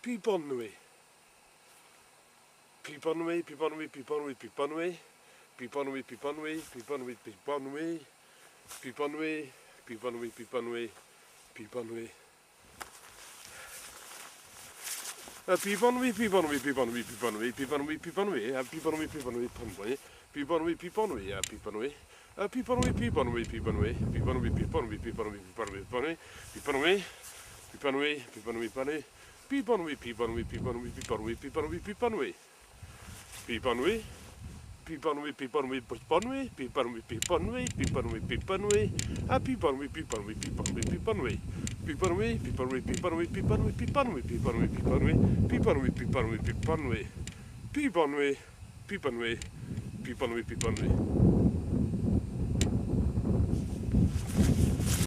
Piponui. Piponui, piponui, piponui, piponui. Piponui, piponui, piponui, piponui. Piponui, piponui, piponui, piponui. Piponui, piponui, piponui, piponui, piponui, piponui, piponui, piponui, piponui, piponui, piponui, piponui. Piponui, piponui, piponui, piponui, piponui, piponui, piponui, piponui, piponui, piponui, piponui, piponui, piponui, piponui, piponui, piponui, piponui. Piponui, piponui, piponui, piponui, piponui, piponui, piponui, piponui, piponui, piponui, piponui, piponui. Piponui, piponui, piponui, piponui, piponui, piponui, piponui, piponui, piponui, piponui, piponui, piponui, piponui, piponui.